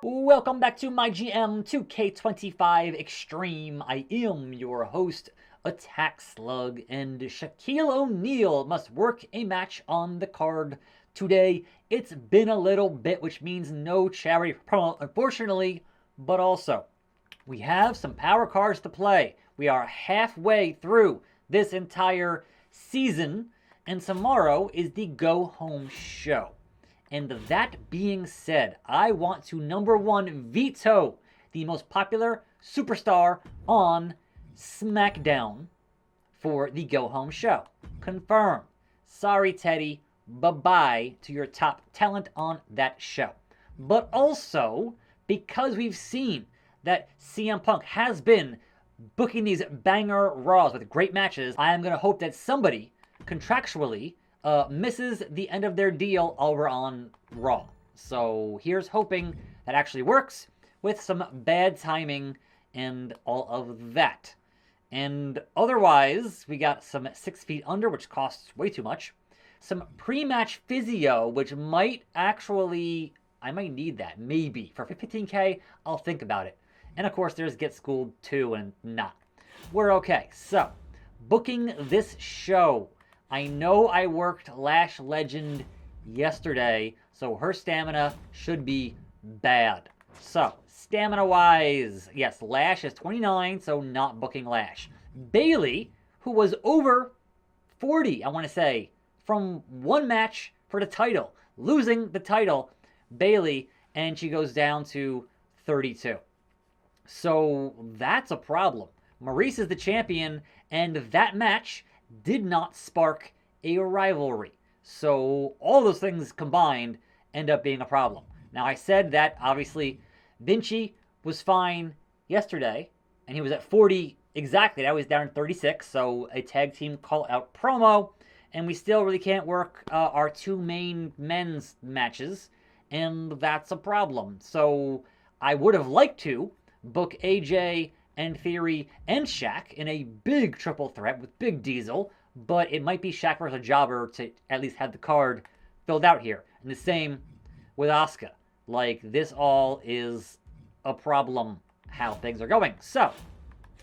Welcome back to MyGM 2K25 Extreme. I am your host, attackslug, and Shaquille O'Neal must work a match on the card today. It's been a little bit, which means no charity promo, unfortunately, but also we have some power cards to play. We are halfway through this entire season, and tomorrow is the go home show. And that being said, I want to number one veto the most popular superstar on SmackDown for the go home show. Confirmed. Sorry, Teddy. Bye-bye to your top talent on that show. But also, because we've seen that CM Punk has been booking these banger Raws with great matches, I am going to hope that somebody contractually misses the end of their deal over on Raw. So here's hoping that actually works with some bad timing and all of that. And otherwise, we got some 6 feet under, which costs way too much. Some pre-match physio, which might actually, I might need that, maybe. For 15K, I'll think about it. And of course, there's Get Schooled too, and not. We're okay. So, booking this show. I know I worked Lash Legend yesterday, so her stamina should be bad. So, stamina-wise, yes, Lash is 29, so not booking Lash. Bayley, who was over 40, I want to say, from one match for the title, losing the title, Bayley, and she goes down to 32. So, that's a problem. Maurice is the champion, and that match did not spark a rivalry. So all those things combined end up being a problem. Now I said that obviously Vinci was fine yesterday, and he was at 40 exactly. Now he's down to 36, so a tag team call out promo, and we still really can't work our two main men's matches, and that's a problem. So I would have liked to book AJ and Theory and Shaq in a big triple threat with Big Diesel, but it might be Shaq versus Jobber to at least have the card filled out here. And the same with Asuka. Like, this all is a problem how things are going. So,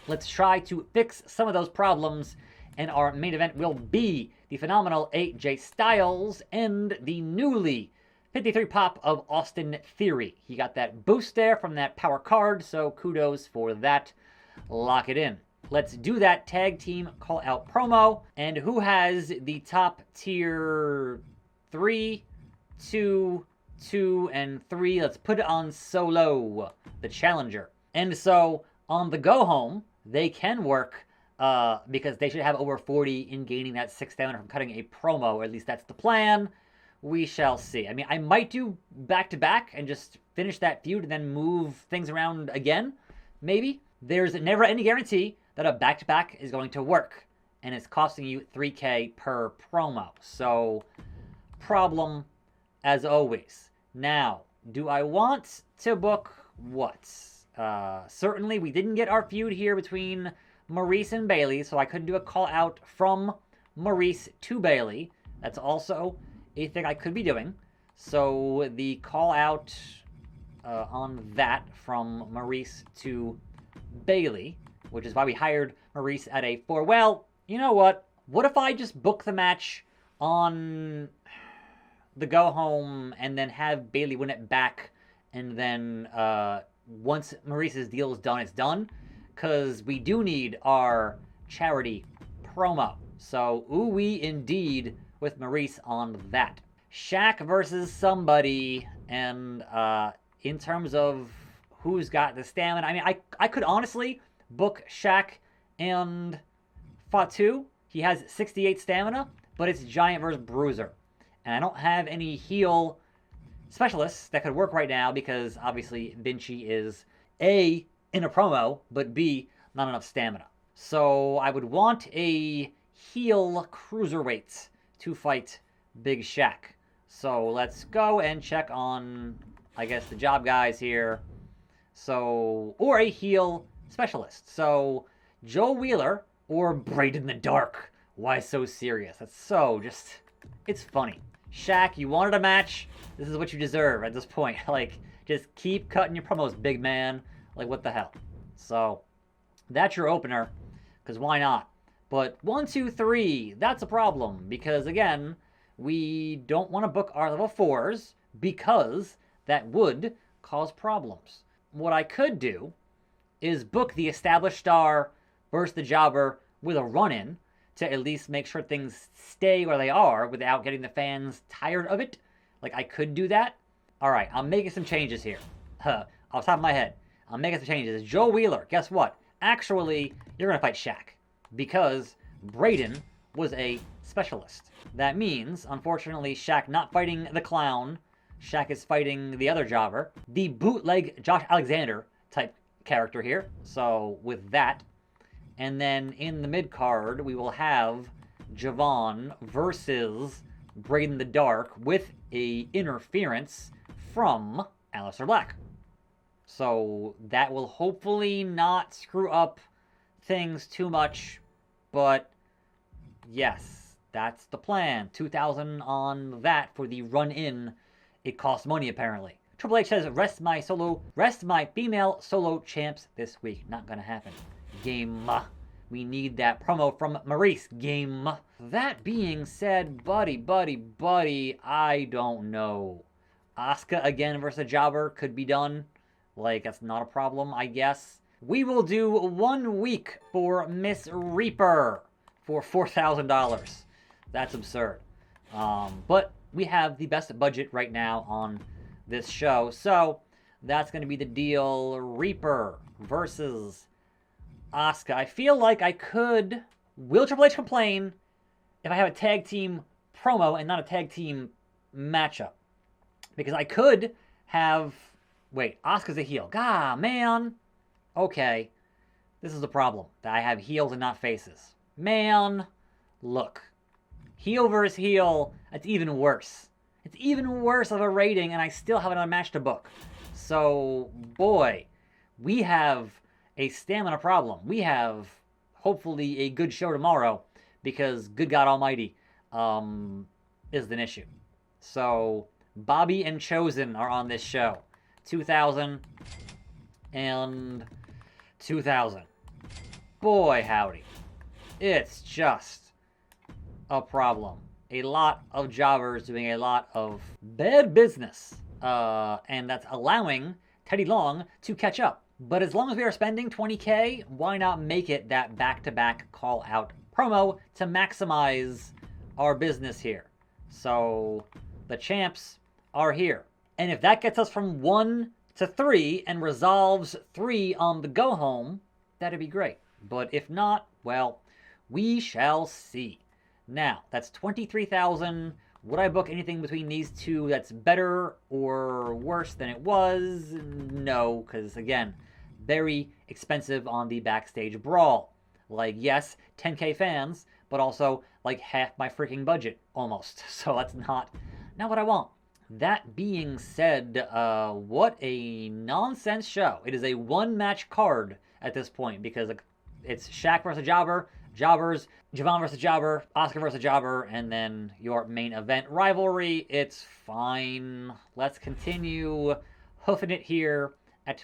let's try to fix some of those problems, and our main event will be the phenomenal AJ Styles and the newly 53 pop of Austin Theory. He got that boost there from that power card, so kudos for that. Lock it in. Let's do that tag team call out promo. And who has the top tier 3, 2, 2, and 3? Let's put it on Solo, the challenger. And so on the go home, they can work because they should have over 40 in gaining that 6 stamina from cutting a promo, or at least that's the plan. We shall see. I mean, I might do back-to-back and just finish that feud and then move things around again, maybe. There's never any guarantee that a back-to-back is going to work, and it's costing you 3K per promo. So, problem as always. Now, do I want to book what? Certainly, we didn't get our feud here between Maurice and Bayley, so I couldn't do a call-out from Maurice to Bayley. That's also a thing I could be doing. So, the call-out on that from Maurice to Bayley, which is why we hired Maurice at a 4. Well, you know what? What if I just book the match on the go home and then have Bayley win it back, and then once Maurice's deal is done, it's done? Because we do need our charity promo. So, ooh-wee indeed with Maurice on that. Shaq versus somebody, and in terms of who's got the stamina, I mean, I could honestly book Shaq and Fatu. He has 68 stamina, but it's Giant versus Bruiser. And I don't have any heal specialists that could work right now because obviously Vinci is A, in a promo, but B, not enough stamina. So I would want a heel cruiserweight to fight Big Shaq. So let's go and check on, I guess, the job guys here. So, or a heel specialist. So, Joe Wheeler or Braden the Dark. Why so serious? That's so just, it's funny. Shaq, you wanted a match. This is what you deserve at this point. Like, just keep cutting your promos, big man. Like, what the hell? So, that's your opener, because why not? But 1, 2, 3, that's a problem, because again, we don't want to book our level 4s because that would cause problems. What I could do is book the established star versus the jobber with a run-in to at least make sure things stay where they are without getting the fans tired of it. Like, I could do that. All right, I'm making some changes here. Off the top of my head, I'm making some changes. Joe Wheeler, guess what? Actually, you're going to fight Shaq because Braden was a specialist. That means, unfortunately, Shaq not fighting the clown. Shaq is fighting the other jobber, the bootleg Josh Alexander type character here. So with that, and then in the mid card, we will have Javon versus Braden the Dark with a interference from Aleister Black. So that will hopefully not screw up things too much, but yes, that's the plan. 2,000 on that for the run-in. It costs money apparently. Triple H says, rest my female solo champs this week. Not gonna happen. Game. We need that promo from Maurice. Game. That being said, buddy, I don't know. Asuka again versus a jobber could be done. Like, that's not a problem, I guess. We will do 1 week for Miss Reaper for $4,000. That's absurd. But we have the best budget right now on this show. So that's going to be the deal. Reaper versus Asuka. I feel like I could... Will Triple H complain if I have a tag team promo and not a tag team matchup? Because I could have... Wait, Asuka's a heel. God, man. Okay. This is the problem. That I have heels and not faces. Man, look. Heel versus heel, it's even worse. It's even worse of a rating, and I still have another match to book. So, boy, we have a stamina problem. We have, hopefully, a good show tomorrow, because good God Almighty is an issue. So, Bobby and Chosen are on this show. 2,000 and 2,000. Boy, howdy. It's just a problem. A lot of jobbers doing a lot of bad business. And that's allowing Teddy Long to catch up. But as long as we are spending $20K, why not make it that back-to-back call-out promo to maximize our business here? So the champs are here. And if that gets us from 1 to 3 and resolves 3 on the go-home, that'd be great. But if not, well, we shall see. Now, that's 23,000. Would I book anything between these two that's better or worse than it was? No, because again, very expensive on the backstage brawl. Like, yes, 10K fans, but also like half my freaking budget, almost. So that's not what I want. That being said, what a nonsense show. It is a one-match card at this point because it's Shaq versus Jobber, Jobbers, Javon versus Jobber, Asuka versus Jobber, and then your main event rivalry. It's fine. Let's continue hoofing it here at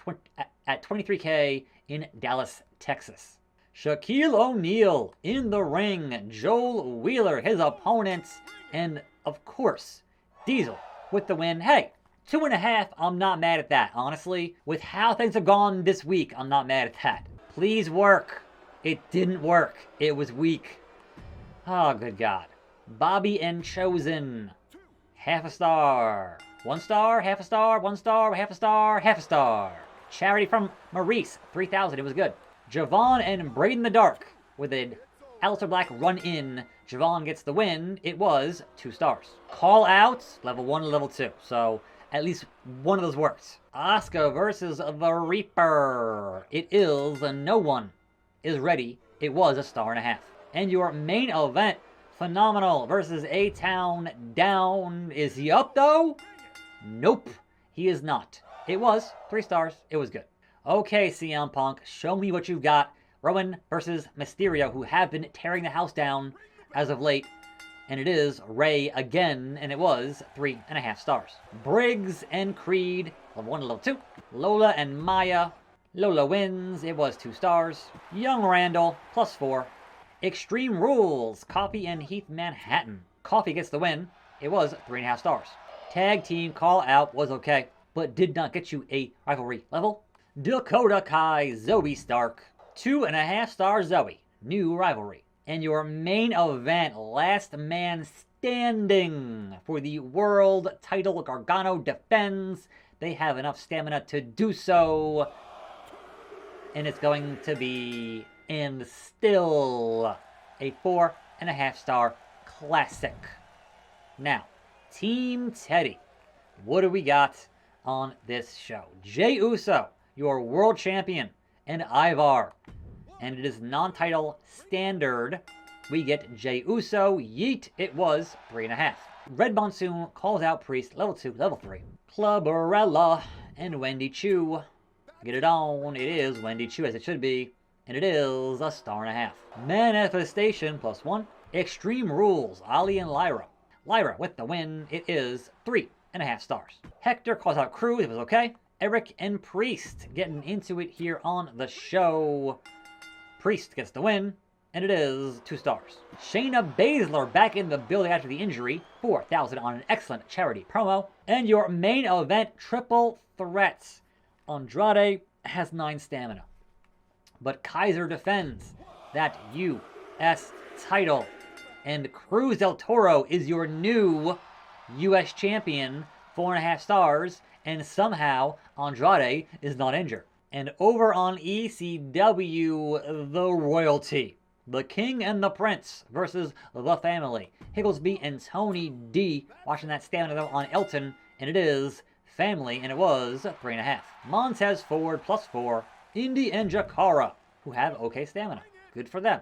23K in Dallas, Texas. Shaquille O'Neal in the ring. Joel Wheeler, his opponent, and of course, Diesel with the win. Hey, 2.5, I'm not mad at that, honestly. With how things have gone this week, I'm not mad at that. Please work. It didn't work. It was weak. Oh, good God. Bobby and Chosen. Half a star. 1 star, half a star, 1 star, half a star, half a star. Charity from Maurice, 3,000. It was good. Javon and Braden the Dark with an Aleister Black run-in. Javon gets the win. It was 2 stars. Call outs, level 1 and level 2. So at least one of those worked. Asuka versus the Reaper. It is no one is ready. It was 1.5 stars. And your main event, Phenomenal versus A-Town Down. Is he up though? Nope, he is not. It was 3 stars. It was good. Okay, CM Punk, show me what you've got. Rowan versus Mysterio, who have been tearing the house down as of late. and it is Ray again, and it was 3.5 stars. Briggs and Creed, level 1 to level 2. Lola and Maya, Lola wins, it was 2 stars. Young Randall, +4. Extreme Rules, Coffee and Heath Manhattan. Coffee gets the win, it was 3.5 stars. Tag Team Call Out was okay, but did not get you a rivalry level. Dakota Kai, Zoe Stark, 2.5 stars Zoe, new rivalry. And your main event, Last Man Standing for the world title. Gargano defends. They have enough stamina to do so. And it's going to be, and still, a 4.5 star classic. Now, Team Teddy. What do we got on this show? Jey Uso, your world champion, and Ivar. And it is non-title standard. We get Jey Uso. Yeet. It was 3.5. Red Monsoon calls out Priest. Level 2, level 3. Clubberella and Wendy Chu. Get it on. It is Wendy Chu as it should be. And it is a 1.5 stars. Manifestation +1. Extreme Rules. Ali and Lyra. Lyra with the win. It is 3.5 stars. Hector calls out Cruz. It was okay. Eric and Priest getting into it here on the show. Priest gets the win, and it is 2 stars. Shayna Baszler back in the building after the injury, 4,000 on an excellent charity promo. And your main event, triple threats. Andrade has 9 stamina, but Kaiser defends that U.S. title. And Cruz del Toro is your new U.S. champion, 4.5 stars, and somehow Andrade is not injured. And over on ECW, the Royalty, the King and the Prince versus the Family. Higglesby and Tony D. Watching that stamina though on Elton, and it is Family, and it was 3.5. Montez Ford +4. Indy and Jakara, who have okay stamina. Good for them.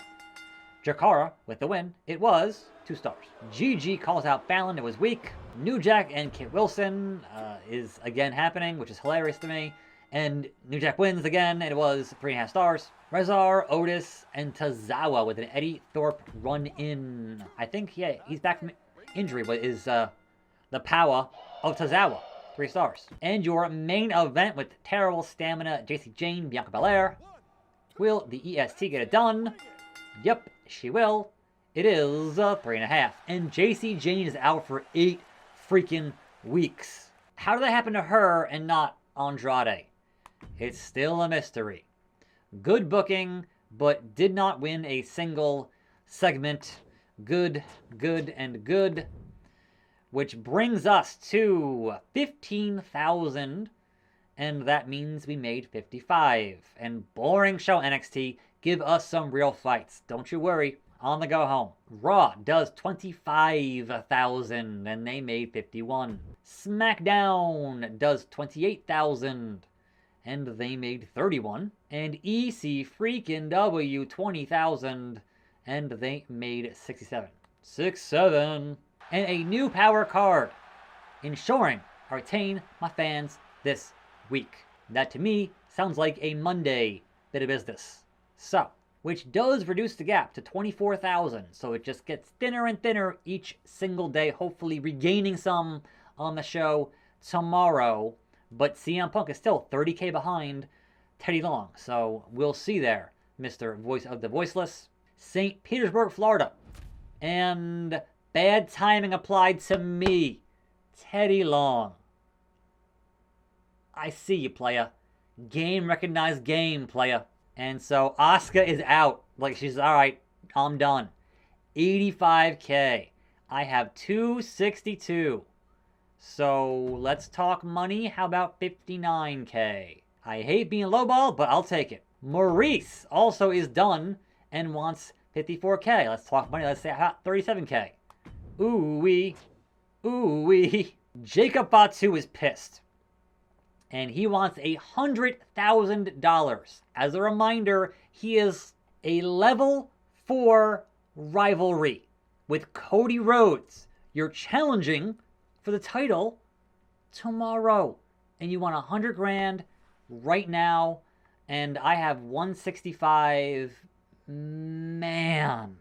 Jakara with the win. It was 2 stars. Gigi calls out Fallon. It was weak. New Jack and Kit Wilson is again happening, which is hilarious to me. And New Jack wins again, and it was 3.5 stars. Rezar, Otis, and Tozawa with an Eddie Thorpe run-in. I think, yeah, he's back from injury, but is the power of Tozawa. 3 stars. And your main event with terrible stamina, JC Jane, Bianca Belair. Will the EST get it done? Yep, she will. It is 3.5. And JC Jane is out for 8 freaking weeks. How did that happen to her and not Andrade? It's still a mystery. Good booking, but did not win a single segment. Good, good, and good. Which brings us to 15,000. And that means we made 55. And boring show NXT. Give us some real fights. Don't you worry. On the go home. Raw does 25,000 and they made 51. SmackDown does 28,000 and they made 31. And EC freaking W 20,000 and they made 67. 6-7. And a new power card, ensuring I retain my fans this week. That to me sounds like a Monday bit of business. So, which does reduce the gap to 24,000. So it just gets thinner and thinner each single day, hopefully regaining some on the show tomorrow. But CM Punk is still 30K behind Teddy Long. So we'll see there, Mr. Voice of the Voiceless. St. Petersburg, Florida. And bad timing applied to me, Teddy Long. I see you, playa. Game recognized game, playa. And so Asuka is out. Like, she's, all right, I'm done. 85K. I have 262. So let's talk money. How about 59K? I hate being lowball, but I'll take it. Maurice also is done and wants 54K. Let's talk money. Let's say about 37K. Ooh-wee. Ooh-wee. Jacob Fatu is pissed. And he wants $100,000. As a reminder, he is a level 4 rivalry with Cody Rhodes. You're challenging for the title tomorrow. And you want 100 grand right now. And I have 165. Man.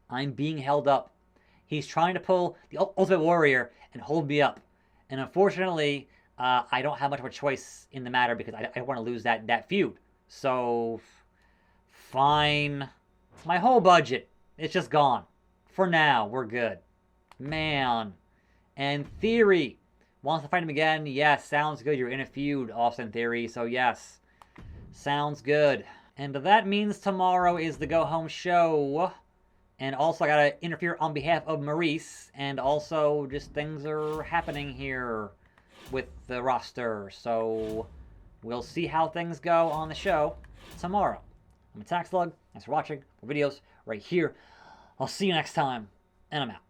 I'm being held up He's trying to pull the Ultimate Warrior and hold me up. And unfortunately, I don't have much of a choice in the matter because I don't want to lose that feud. So, fine. My whole budget, it's just gone. For now, we're good. Man. And Theory wants to fight him again. Yes, sounds good. You're in a feud, Austin Theory. So, yes. Sounds good. And that means tomorrow is the go-home show. And also, I gotta interfere on behalf of Maurice. And also, just things are happening here with the roster. So, we'll see how things go on the show tomorrow. I'm attackslug. Thanks for watching. More videos right here. I'll see you next time. And I'm out.